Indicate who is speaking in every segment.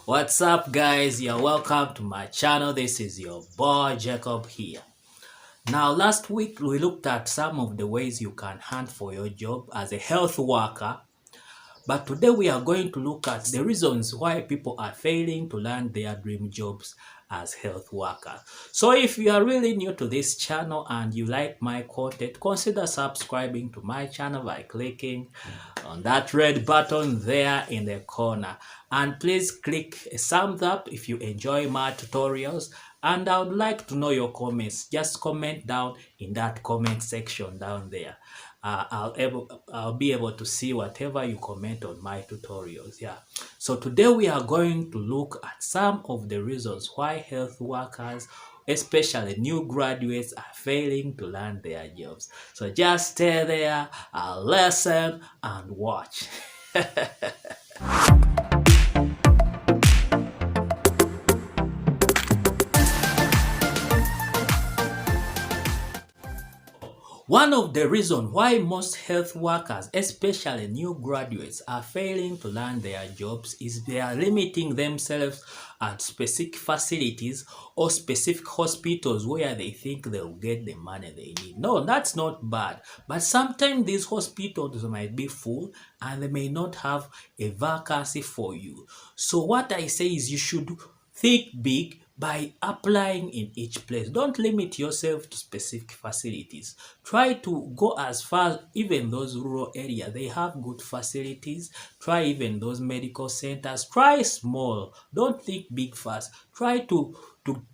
Speaker 1: What's up, guys? You're welcome to my channel. This is your boy Jacob here. Now, last week we looked at some of the ways you can hunt for your job as a health worker, but today we are going to look at the reasons why people are failing to land their dream jobs as health workers. So if you are really new to this channel and you like my content, consider subscribing to my channel by clicking on that red button there in the corner. And please click a thumbs up if you enjoy my tutorials. And I would like to know your comments. Just comment down in that comment section down there. I'll be able to see whatever you comment on my tutorials. Yeah. So today we are going to look at some of the reasons why health workers, especially new graduates, are failing to land their jobs. So just stay there, listen and watch. One of the reasons why most health workers, especially new graduates, are failing to land their jobs is they are limiting themselves at specific facilities or specific hospitals where they think they'll get the money they need. No, that's not bad. But sometimes these hospitals might be full and they may not have a vacancy for you. So what I say is you should think big by applying in each place. Don't limit yourself to specific facilities. Try to go as far, even those rural areas, they have good facilities. Try even those medical centers. Try small. Don't think big first. Try to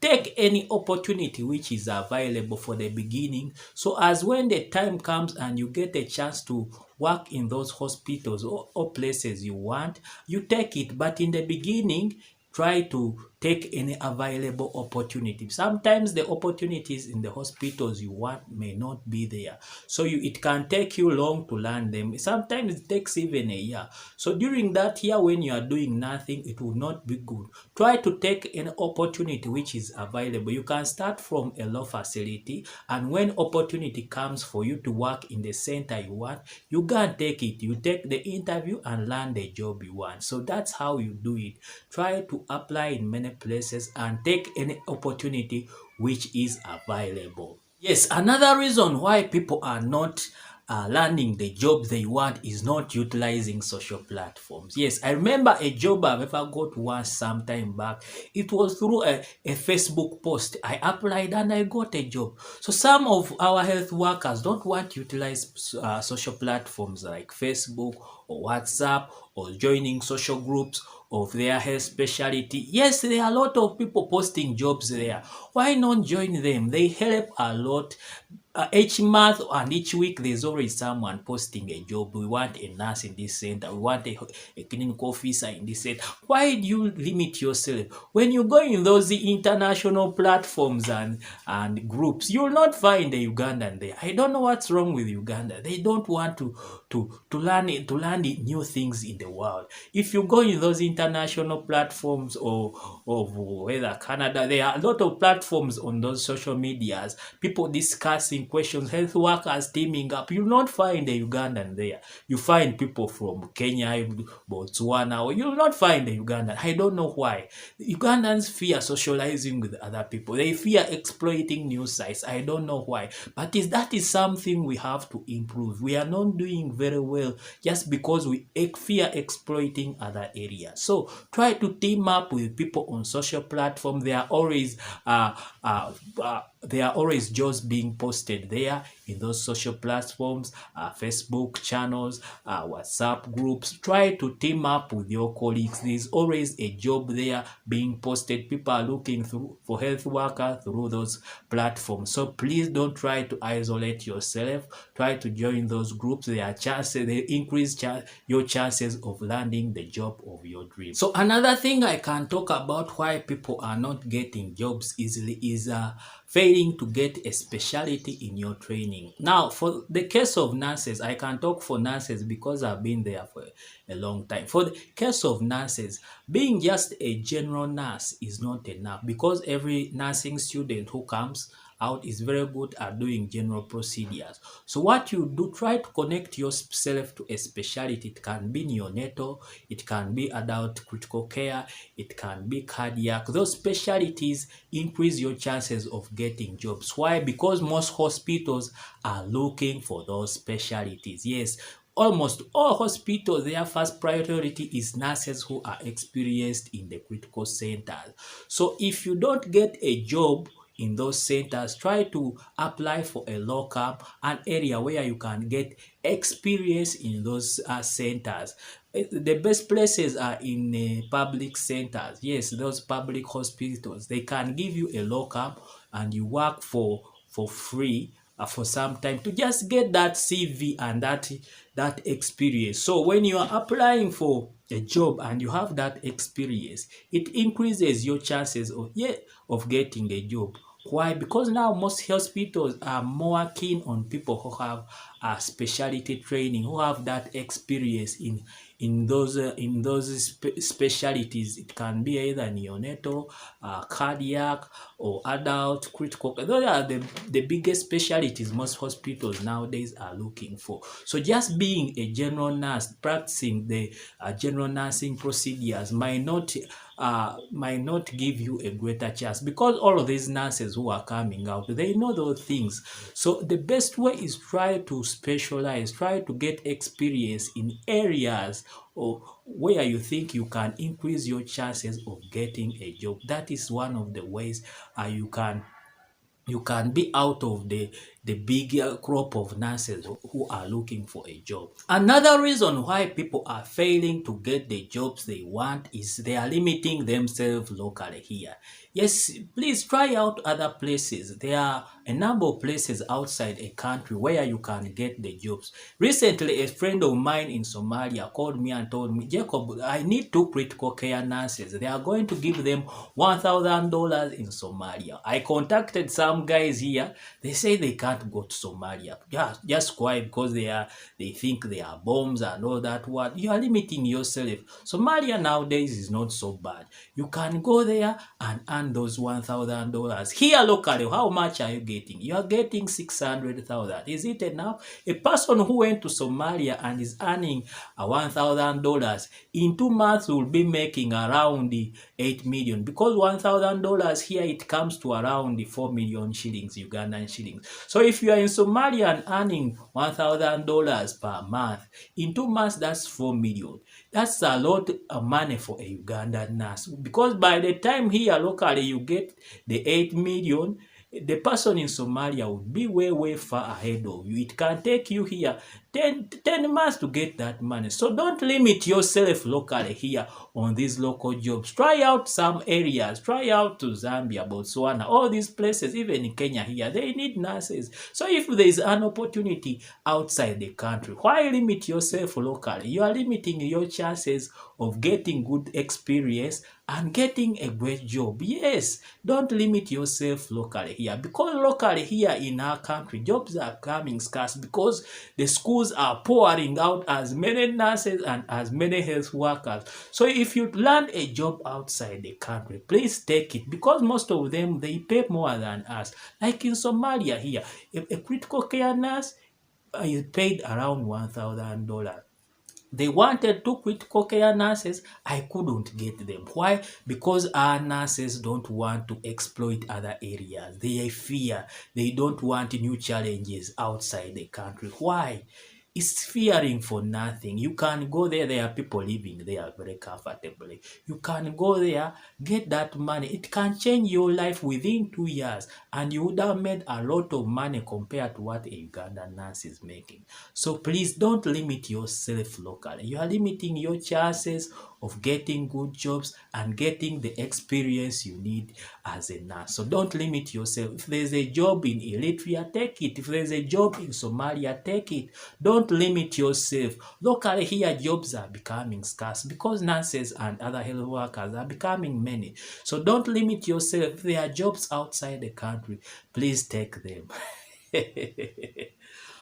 Speaker 1: take any opportunity which is available for the beginning. So as when the time comes and you get a chance to work in those hospitals or places you want, you take it. But in the beginning, try to take any available opportunity. Sometimes the opportunities in the hospitals you want may not be there. So it can take you long to learn them. Sometimes it takes even a year. So during that year when you are doing nothing, it will not be good. Try to take an opportunity which is available. You can start from a low facility, and when opportunity comes for you to work in the center you want, you can take it. You take the interview and learn the job you want. So that's how you do it. Try to apply in many places and take any opportunity which is available. Yes, another reason why people are not learning the job they want is not utilizing social platforms. Yes, I remember a job I've ever got once some time back. It was through a Facebook post. I applied and I got a job. So some of our health workers don't want to utilize social platforms like Facebook or WhatsApp or joining social groups of their health specialty. Yes, there are a lot of people posting jobs there. Why not join them? They help a lot. Each month and each week, there's always someone posting a job. We want a nurse in this center. We want a clinical officer in this center. Why do you limit yourself? When you go in those international platforms and groups, you'll not find a Ugandan there. I don't know what's wrong with Uganda. They don't want to learn new things in the world. If you go in those international platforms or of whether Canada, there are a lot of platforms on those social medias, people discussing questions, health workers teaming up. You'll not find a Ugandan there. You find people from Kenya, Botswana, or you'll not find a Ugandan. I don't know why. Ugandans fear socializing with other people. They fear exploiting new sites. I don't know why. But that is something we have to improve. We are not doing very well just because we fear exploiting other areas. So try to team up with people on social platforms. There are always jobs being posted there in those social platforms, Facebook channels, WhatsApp groups. Try to team up with your colleagues. There's always a job there being posted. People are looking for health workers through those platforms. So please don't try to isolate yourself. Try to join those groups. There are chances, they increase your chances of landing the job of your dream. So another thing I can talk about why people are not getting jobs easily is failing to get a specialty in your training. Now, for the case of nurses, I can talk for nurses because I've been there for a long time. For the case of nurses, being just a general nurse is not enough because every nursing student who comes out is very good at doing general procedures. So what you do, try to connect yourself to a specialty. It can be neonatal, it can be adult critical care, it can be cardiac. Those specialties increase your chances of getting jobs. Why? Because most hospitals are looking for those specialties. Yes, almost all hospitals, their first priority is nurses who are experienced in the critical centers. So if you don't get a job in those centers, try to apply for a locum, an area where you can get experience in those centers. The best places are in public centers. Yes, those public hospitals, they can give you a locum and you work for free for some time to just get that CV and that experience. So when you are applying for a job and you have that experience, it increases your chances of getting a job. Why? Because now most hospitals are more keen on people who have a specialty training, who have that experience in those specialties. It can be either neonatal, cardiac, or adult critical. Those are the biggest specialties most hospitals nowadays are looking for. So just being a general nurse, practicing the general nursing procedures might not give you a greater chance, because all of these nurses who are coming out, they know those things. So the best way is try to specialize, try to get experience in areas or where you think you can increase your chances of getting a job. That is one of the ways you can be out of the bigger crop of nurses who are looking for a job. Another reason why people are failing to get the jobs they want is they are limiting themselves locally here. Yes, please try out other places. There are a number of places outside a country where you can get the jobs. Recently, a friend of mine in Somalia called me and told me, Jacob, I need 2 critical care nurses. They are going to give them $1,000 in Somalia. I contacted some guys here. They say they can't go to Somalia. Just quiet, because they think they are bombs and all that. What you are limiting yourself. Somalia nowadays is not so bad. You can go there and earn those $1,000. Here locally, how much are you getting? You are getting 600,000. Is it enough? A person who went to Somalia and is earning $1,000 in 2 months will be making around 8 million, because $1,000 here, it comes to around 4 million shillings, Ugandan shillings. So if you are in Somalia and earning $1,000 per month, in 2 months, that's 4 million. That's a lot of money for a Ugandan nurse, because by the time here locally you get the 8 million, the person in Somalia would be way far ahead of you. It can take you here 10 months to get that money. So don't limit yourself locally here on these local jobs. Try out some areas. Try out to Zambia, Botswana, all these places, even in Kenya here, they need nurses. So if there is an opportunity outside the country, why limit yourself locally? You are limiting your chances of getting good experience and getting a great job. Yes, don't limit yourself locally here, because locally here in our country, jobs are coming scarce, because the schools are pouring out as many nurses and as many health workers. So if you land a job outside the country, please take it, because most of them, they pay more than us. Like in Somalia here, a critical care nurse is paid around $1,000. They wanted 2 critical care nurses. I couldn't get them. Why? Because our nurses don't want to exploit other areas. They fear. They don't want new challenges outside the country. Why? It's fearing for nothing. You can go there. There are people living there very comfortably. You can go there, get that money. It can change your life within 2 years, and you would have made a lot of money compared to what a Ugandan nurse is making. So please don't limit yourself locally. You are limiting your chances of getting good jobs and getting the experience you need as a nurse. So don't limit yourself. If there's a job in Eritrea, take it. If there's a job in Somalia, take it. Don't limit yourself. Locally here, jobs are becoming scarce, because nurses and other health workers are becoming many. So don't limit yourself. If there are jobs outside the country, please take them.